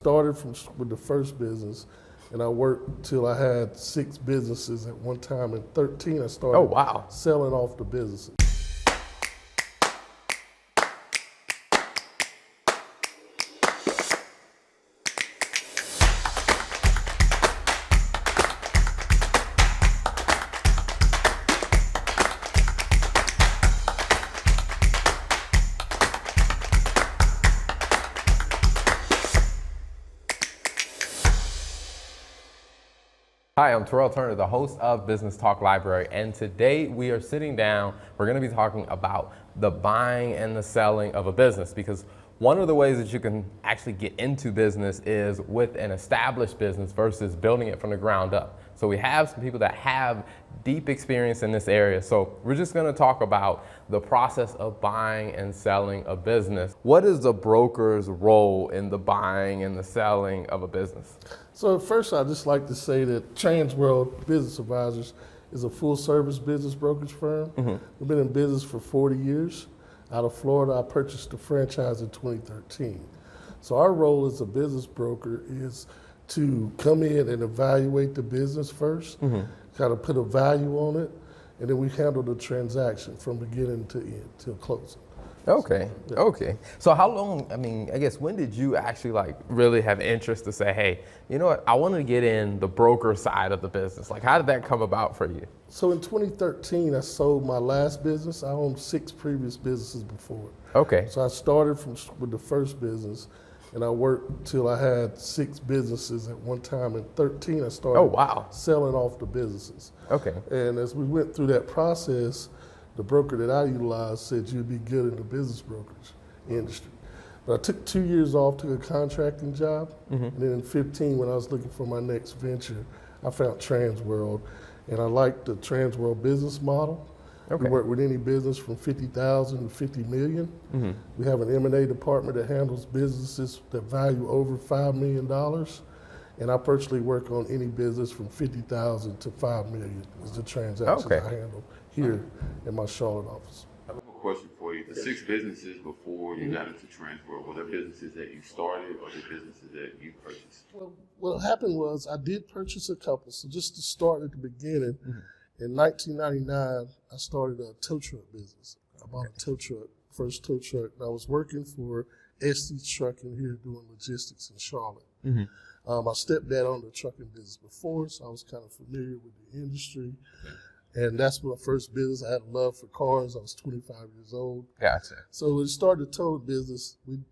Started with the first business, and I worked till I had 6 businesses at one time. In 13, I started Oh, wow. selling off the businesses. Hi, I'm Terrell Turner, the host of Business Talk Library, and today we are sitting down. We're going to be talking about the buying and the selling of a business, because one of the ways that you can actually get into business is with an established business versus building it from the ground up. So we have some people that have deep experience in this area. So we're just going to talk about the process of buying and selling a business. What is the broker's role in the buying and the selling of a business? So first, I'd just like to say that Transworld Business Advisors is a full-service business brokerage firm. We've been in business for 40 years. Out of Florida, I purchased the franchise in 2013. So our role as a business broker is to come in and evaluate the business first, kind of put a value on it, and then we handle the transaction from beginning to end till closing. Okay. Okay. So how long, I guess, when did you actually really have interest to say, hey, you know what, I want to get in the broker side of the business? Like, how did that come about for you? So in 2013, I sold my last business. I owned 6 previous businesses before. Okay. So I started with the first business, and I worked till I had 6 businesses at one time. In 13, I started selling off the businesses. Okay. And as we went through that process, the broker that I utilized said you'd be good in the business brokerage industry. But I took 2 years off, took a contracting job, and then in 15, when I was looking for my next venture, I found Transworld, and I liked the Transworld business model. Okay. We work with any business from 50,000 to 50 million. We have an M&A department that handles businesses that value over $5 million. And I personally work on any business from 50,000 to 5 million is the transactions I handle here in my Charlotte office. I have a question for you. The 6 businesses before you got into Transworld, were there businesses that you started or the businesses that you purchased? Well, what happened was I did purchase a couple. So just to start at the beginning, in 1999, I started a tow truck business. I bought a tow truck, first tow truck. And I was working for SD Trucking here doing logistics in Charlotte. My stepdad owned a trucking business before, so I was kind of familiar with the industry. And that's my first business. I had a love for cars. I was 25 years old. Gotcha. So we started the towing business. You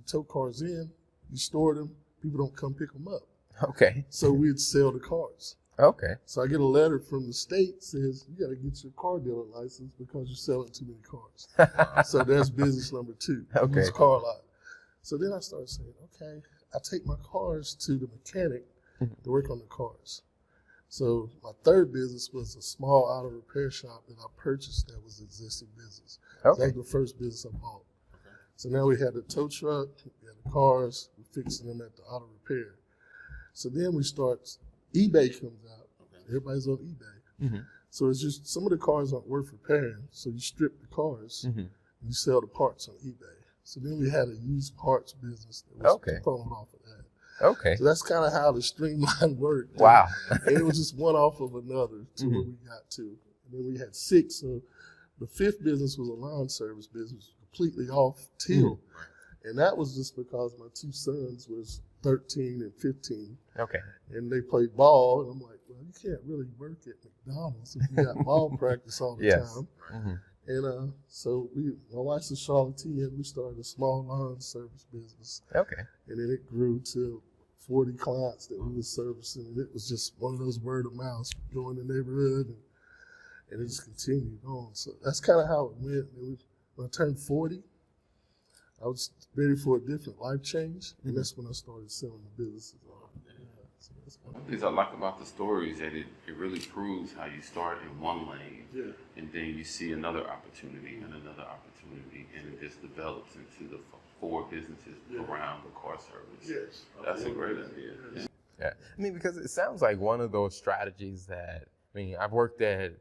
tow cars in, you store them, people don't come pick them up. Okay. So we'd sell the cars. Okay. So I get a letter from the state says, you got to get your car dealer license because you're selling too many cars. So that's business number 2. Okay. It's car lot. So then I started saying, okay, I take my cars to the mechanic to work on the cars. So my third business was a small auto repair shop that I purchased that was existing business. Okay. So that was the first business I bought. So now we had the tow truck, we had the cars, we're fixing them at the auto repair. So then eBay comes out. Everybody's on eBay. So it's just some of the cars aren't worth repairing. So you strip the cars and you sell the parts on eBay. So then we had a used parts business that was component off of that. Okay. So that's kind of how the streamline worked. Wow. And it was just one off of another to where we got to. And then we had 6. So the 5th business was a lawn service business, completely off till. And that was just because my 2 sons was 13 and 15. Okay. And they played ball. And I'm like, well, you can't really work at McDonald's if you got ball practice all the time. And so my wife's a Charlottean. We started a small lawn service business. Okay. And then it grew to 40 clients that we were servicing. And it was just one of those word of mouth, going in the neighborhood. And it just continued on. So that's kind of how it went. And when I turned 40, I was ready for a different life change. And that's when I started selling the businesses. One of the things I like about the story is that it really proves how you start in one lane, and then you see another opportunity and another opportunity, and it just develops into the 4 businesses around the car service. Yes. That's a great idea. Yeah. Because it sounds like one of those strategies that, I've worked at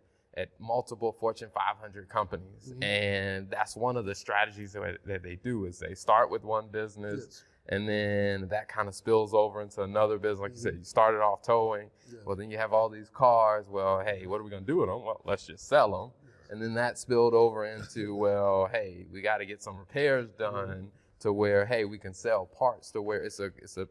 multiple Fortune 500 companies, and that's one of the strategies that they do is they start with one business, and then that kind of spills over into another business. Like you said, you started off towing. Well, then you have all these cars. Well, hey, what are we going to do with them? Well, let's just sell them. And then that spilled over into, well, hey, we got to get some repairs done to where, hey, we can sell parts to where it's a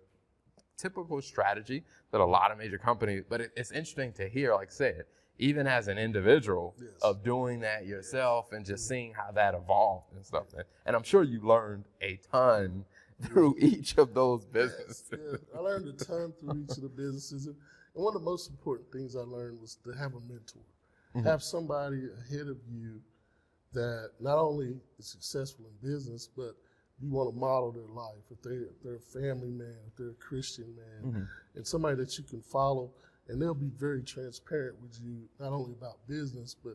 typical strategy that a lot of major companies, but it's interesting to hear, like I said, even as an individual, of doing that yourself and just seeing how that evolved and stuff. And I'm sure you learned a ton through each of those businesses. I learned a ton through each of the businesses. And one of the most important things I learned was to have a mentor. Have somebody ahead of you that not only is successful in business, but you want to model their life. If they're a family man, if they're a Christian man, and somebody that you can follow, and they'll be very transparent with you, not only about business, but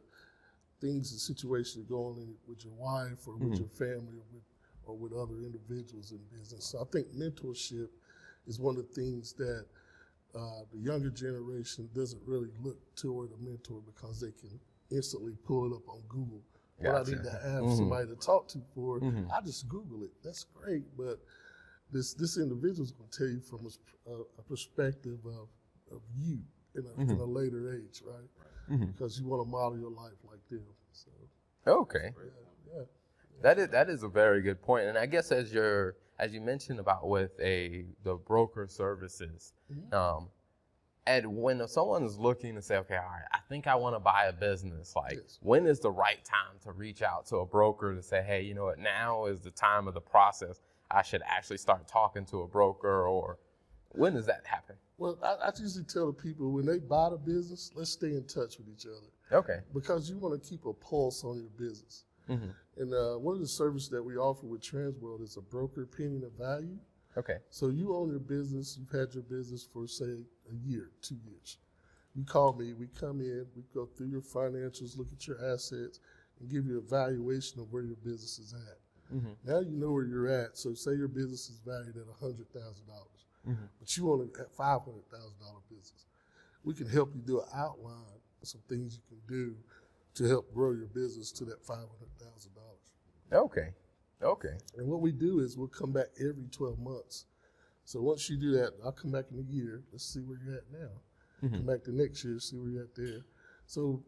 things and situations going on with your wife or with your family or with other individuals in business. So I think mentorship is one of the things that the younger generation doesn't really look toward a mentor because they can instantly pull it up on Google. What I need to have somebody to talk to for, I just Google it. That's great, but this individual is going to tell you from a perspective of you in a later age, right? Because you want to model your life like them. So. Okay. That is a very good point. And I guess as you mentioned about with the broker services, and when someone is looking to say, okay, all right, I think I want to buy a business, like when is the right time to reach out to a broker to say, hey, you know what, now is the time of the process. I should actually start talking to a broker, or when does that happen? Well, I usually tell the people when they buy the business, let's stay in touch with each other. Okay. Because you want to keep a pulse on your business. And one of the services that we offer with Transworld is a broker opinion of value. Okay. So you own your business, you've had your business for, say, a year, 2 years. You call me, we come in, we go through your financials, look at your assets, and give you a valuation of where your business is at. Now you know where you're at. So say your business is valued at $100,000, but you want a $500,000 business. We can help you do an outline of some things you can do to help grow your business to that $500,000. Okay. Okay. And what we do is we'll come back every 12 months. So once you do that, I'll come back in a year. Let's see where you're at now. Come back the next year, see where you're at there. So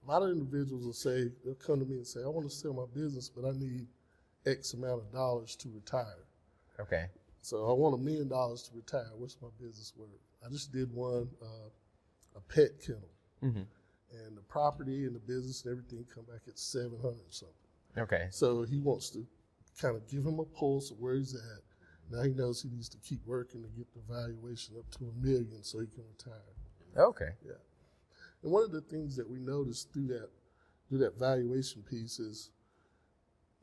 a lot of individuals will say, they'll come to me and say, I want to sell my business, but I need X amount of dollars to retire. Okay. So I want $1 million to retire. What's my business worth? I just did one, a pet kennel. And the property and the business and everything come back at 700 something. Okay. So he wants to kind of give him a pulse of where he's at. Now he knows he needs to keep working to get the valuation up to $1 million so he can retire. Okay. Yeah. And one of the things that we noticed through that valuation piece is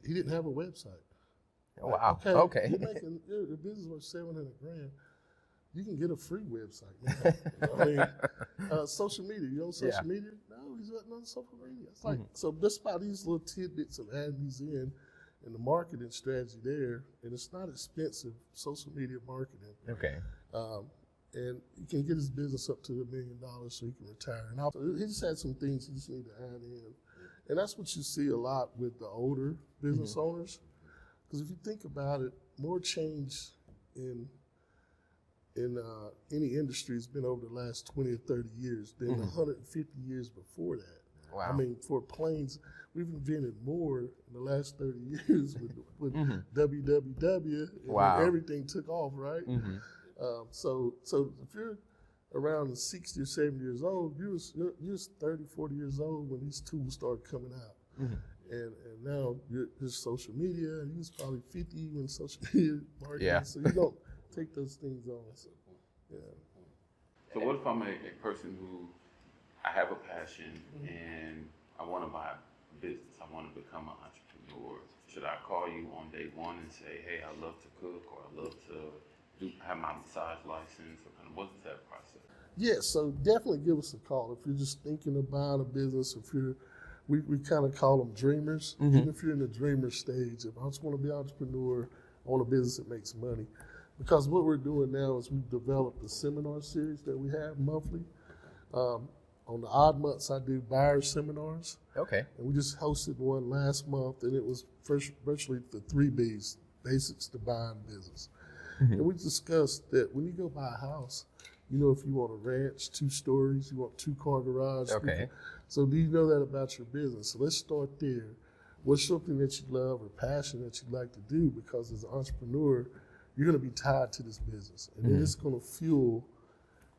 he didn't have a website. Oh, wow. Okay. You're making your business worth $700,000. You can get a free website now. I mean, social media. You on social media? No, he's not on social media. It's like so. Just by these little tidbits of adding these in, and the marketing strategy there, and it's not expensive. Social media marketing. Okay. And he can get his business up to $1 million so he can retire. And so he just had some things he just need to add in, and that's what you see a lot with the older business owners. Because if you think about it, more change in any industry has been over the last 20 or 30 years than 150 years before that. Wow. I mean, for planes, we've invented more in the last 30 years with www, and everything took off, right? So if you're around 60 or 70 years old, you're 30, 40 years old when these tools started coming out. And now you're social media, and you was probably 50 when social media marketing, so you don't take those things on. So, So what if I'm a person who, I have a passion and I want to buy a business, I want to become an entrepreneur. Should I call you on day one and say, hey, I love to cook, or I love to have my massage license, or kind of what's that process? Yeah, so definitely give us a call. If you're just thinking about a business, if you're, we kind of call them dreamers. Even if you're in the dreamer stage, if I just want to be an entrepreneur, I want a business that makes money. Because what we're doing now is we've developed a seminar series that we have monthly. On the odd months, I do buyer seminars. Okay. And we just hosted one last month, and it was virtually the 3 B's, basics to buying business. And we discussed that when you go buy a house, you know, if you want a ranch, 2 stories, you want 2-car garage. Okay. So do you know that about your business? So let's start there. What's something that you love or passion that you like to do? Because as an entrepreneur, you're going to be tied to this business. And then it's going to fuel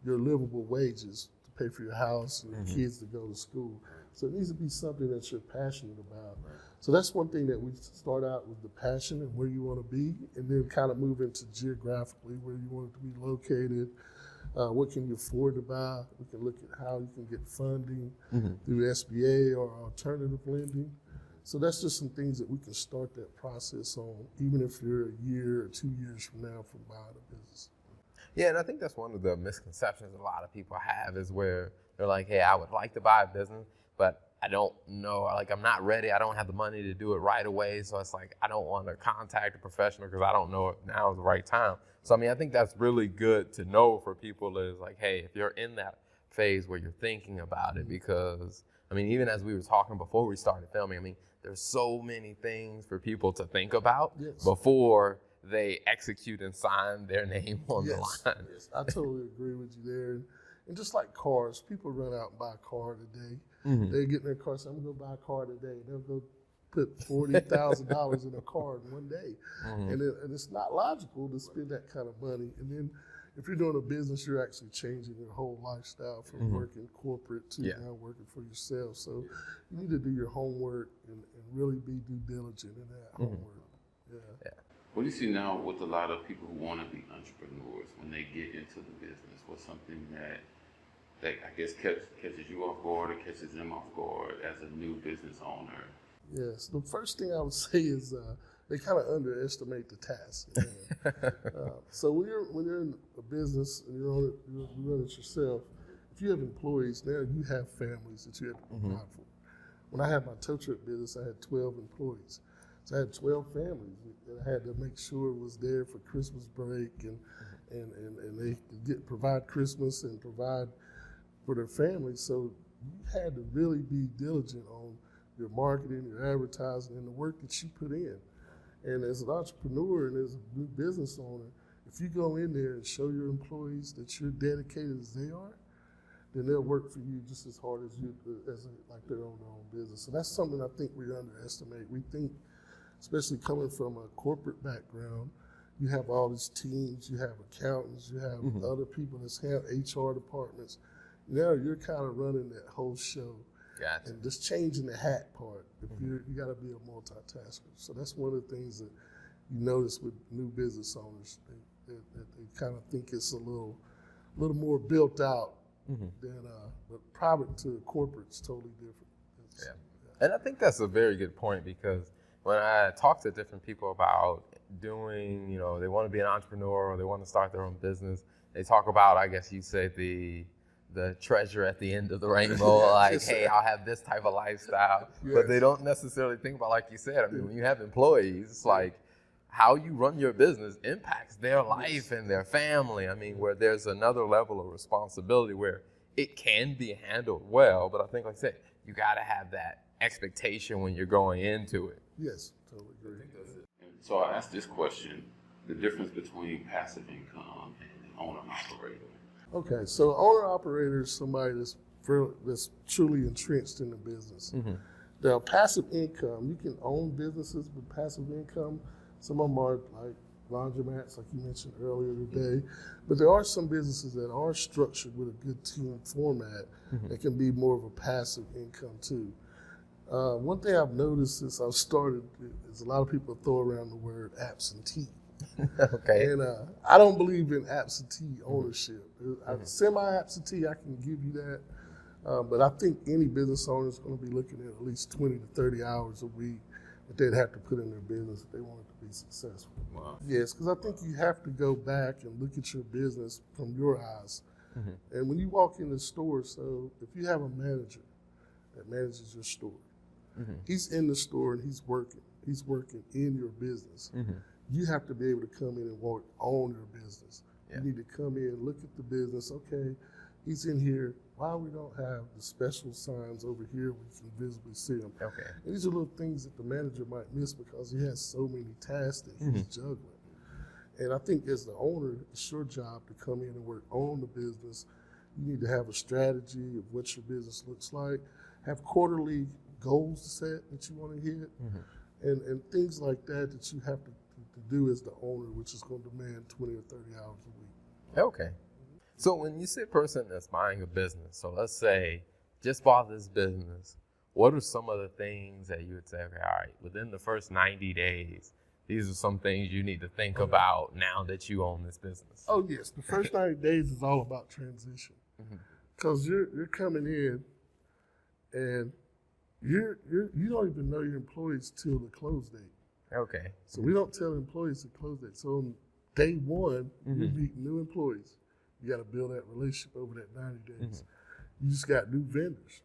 your livable wages to pay for your house and your kids to go to school. So it needs to be something that you're passionate about. So that's one thing that we start out with, the passion and where you want to be, and then kind of move into geographically where you want it to be located. What can you afford to buy? We can look at how you can get funding through SBA or alternative lending. So that's just some things that we can start that process on, even if you're a year or 2 years from now from buying a business. Yeah, and I think that's one of the misconceptions a lot of people have is where they're like, hey, I would like to buy a business, but I don't know, like I'm not ready. I don't have the money to do it right away. So it's like, I don't want to contact a professional because I don't know if now is the right time. So, I mean, I think that's really good to know for people is like, hey, if you're in that phase where you're thinking about it, because, I mean, even as we were talking before we started filming, I mean, there's so many things for people to think about before they execute and sign their name on the line. Yes, I totally agree with you there. And just like cars, people run out and buy a car today. They get in their car, say, I'm going to go buy a car today. They'll go put $40,000 in a car in one day. And it's not logical to spend that kind of money. And then if you're doing a business, you're actually changing your whole lifestyle from working corporate to now working for yourself. So you need to do your homework and really be due diligent in that homework. What do you see now with a lot of people who want to be entrepreneurs when they get into the business? What's something that I guess catches you off guard or catches them off guard as a new business owner? Yes, the first thing I would say is they kind of underestimate the task. So when you're in a business and you run it yourself, if you have employees now, you have families that you have to provide for. When I had my tow truck business, I had 12 employees. So I had 12 families that I had to make sure was there for Christmas break and they could provide Christmas and provide for their families. So you had to really be diligent on your marketing, your advertising, and the work that you put in. And as an entrepreneur and as a new business owner, if you go in there and show your employees that you're dedicated as they are, then they'll work for you just as hard as you like they're on their own business. So that's something I think we underestimate. We think, especially coming from a corporate background, you have all these teams, you have accountants, you have other people that have HR departments. Now you're kind of running that whole show. Gotcha. And just changing the hat part. If you got to be a multitasker. So that's one of the things that you notice with new business owners. They kind of think it's a little more built out than, but private to corporate is totally different. And I think that's a very good point because when I talk to different people about doing, you know, they want to be an entrepreneur or they want to start their own business, they talk about, I guess you say, the treasure at the end of the rainbow, like, hey, I'll have this type of lifestyle. But they don't necessarily think about, like you said, I mean, when you have employees, it's like how you run your business impacts their life and their family. I mean, where there's another level of responsibility where it can be handled well, but I think, like I said, you got to have that expectation when you're going into it. Yes, totally agree. So I asked this question, the difference between passive income and owner-operator. Okay, so owner-operator is somebody that's truly entrenched in the business. Now, passive income, you can own businesses with passive income. Some of them are like laundromats, like you mentioned earlier today. But there are some businesses that are structured with a good team format that can be more of a passive income too. One thing I've noticed since I've started is a lot of people throw around the word absentee. Okay. And I don't believe in absentee ownership. Semi-absentee, I can give you that. But I think any business owner is going to be looking at least 20 to 30 hours a week that they'd have to put in their business if they want it to be successful. Wow. Yes, because I think you have to go back and look at your business from your eyes. And when you walk in the store, so if you have a manager that manages your store, he's in the store and he's working in your business. You have to be able to come in and work on your business. You need to come in, look at the business. Okay, he's in here. Why we don't have the special signs over here where you can visibly see them? Okay. And these are little things that the manager might miss because he has so many tasks that he's juggling. And I think as the owner, it's your job to come in and work on the business. You need to have a strategy of what your business looks like, have quarterly goals set that you want to hit, and things like that that you have to do as the owner, which is going to demand 20 or 30 hours a week. Okay. So when you say a person that's buying a business, so let's say just bought this business, what are some of the things that you would say, okay, all right, within the first 90 days, these are some things you need to think about now that you own this business? Oh, yes. The first 90 days is all about transition. Because you're coming in and you don't even know your employees till the close date. Okay. So we don't tell employees the close date. So on day one, you meet new employees. You got to build that relationship over that 90 days. You just got new vendors.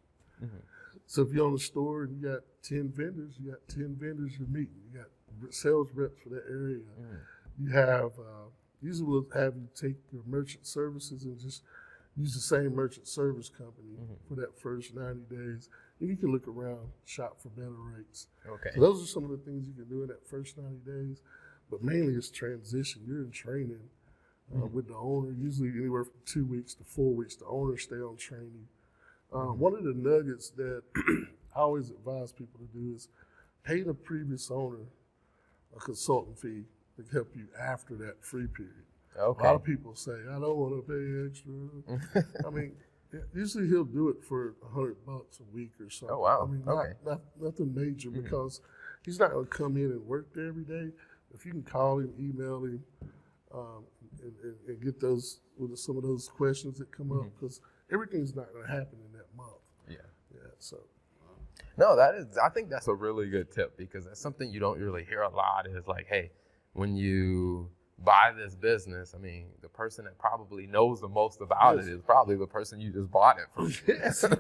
So if you're on the store and you got 10 vendors, you got 10 vendors you're meeting. You got sales reps for that area. You have, usually we'll have you take your merchant services and just use the same merchant service company for that first 90 days. And you can look around, shop for better rates. Okay. So those are some of the things you can do in that first 90 days. But mainly it's transition. You're in training with the owner, usually anywhere from 2 weeks to 4 weeks. The owner stay on training. One of the nuggets that I always advise people to do is pay the previous owner a consultant fee to help you after that free period. Okay. A lot of people say, I don't want to pay extra. I mean, usually he'll do it for $100 a week or something. Oh, wow. I mean, Okay. nothing major because he's not going to come in and work there every day. If you can call him, email him, and get those with some of those questions that come up, because everything's not going to happen in that month. Yeah. So. No, I think that's a really good tip, because that's something you don't really hear a lot is like, hey, when you buy this business, I mean, the person that probably knows the most about it is probably the person you just bought it from. Yes. And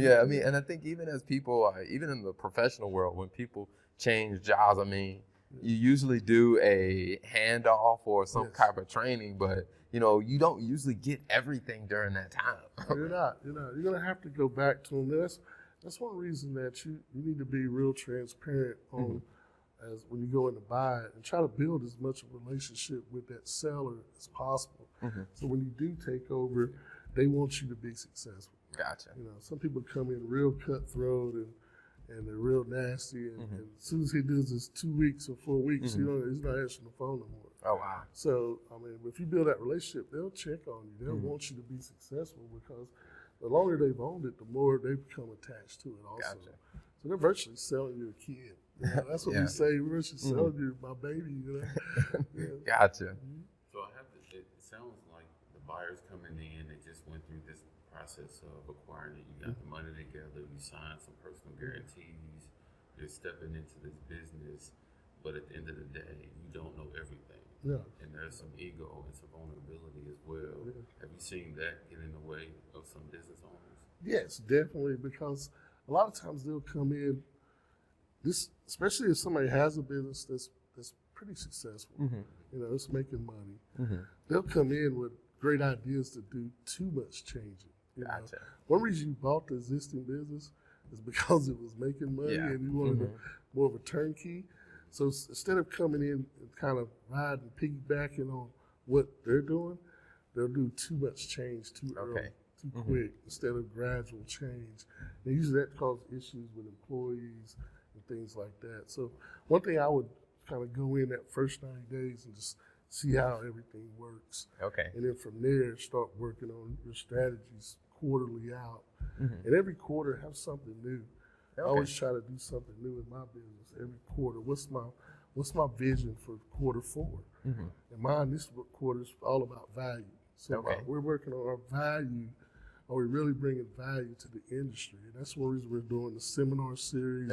I mean, and I think even as people, even in the professional world, when people change jobs, I mean, you usually do a handoff or some type of training, but you don't usually get everything during that time. You're not. You're going to have to go back to them. That's one reason that you need to be real transparent on as when you go in to buy it, and try to build as much of a relationship with that seller as possible. So when you do take over, they want you to be successful. Gotcha. Some people come in real cutthroat and they're real nasty, and as soon as he does his 2 weeks or 4 weeks, he's not answering the phone no more. Oh, wow. So, I mean, if you build that relationship, they'll check on you. They'll want you to be successful, because the longer they've owned it, the more they become attached to it also. Gotcha. So they're virtually selling you a kid. That's what we say. We're virtually selling you my baby, Gotcha. So it sounds like the buyer's coming in, they just went through this process of acquiring it. You got the money together, you signed some personal guarantees, you're stepping into this business, but at the end of the day, you don't know everything. Yeah. And there's some ego and some vulnerability as well. Yeah. Have you seen that get in the way of some business owners? Yes, definitely, because a lot of times they'll come in, especially if somebody has a business that's pretty successful, it's making money. They'll come in with great ideas to do too much changing. Gotcha. One reason you bought the existing business is because it was making money and you wanted more of a turnkey. So instead of coming in and kind of riding, piggybacking on what they're doing, they'll do too much change too early, too quick, instead of gradual change. And usually that causes issues with employees and things like that. So one thing I would kind of go in that first 90 days and just see how everything works. Okay. And then from there, start working on your strategies quarterly out. And every quarter have something new. I always try to do something new in my business every quarter. What's my vision for quarter 4? And mine, this quarter is all about value. So we're working on our value. Are we really bringing value to the industry? And that's one reason we're doing the seminar series.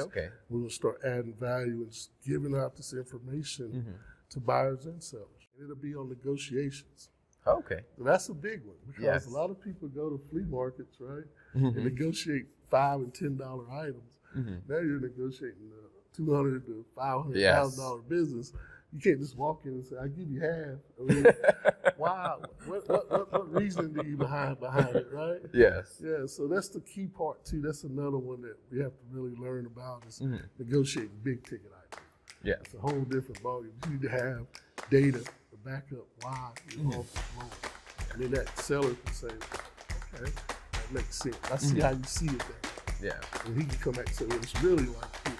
We're going to start adding value and just giving out this information to buyers and sellers. And it'll be on negotiations. Okay. So that's a big one, because a lot of people go to flea markets, right, and negotiate $5 and $10 items. Now you're negotiating a $200,000 to $500,000 business. You can't just walk in and say, "I'll give you half." I mean, wow, what reason do you behind it, right? Yes. Yeah. So that's the key part too. That's another one that we have to really learn about is negotiating big ticket items. Yeah. It's a whole different ballgame. You need to have data to back up why your offer is low. And then that seller can say, okay, that makes sense. I see how you see it there. Yeah. And he can come back and say, well, it's really like this.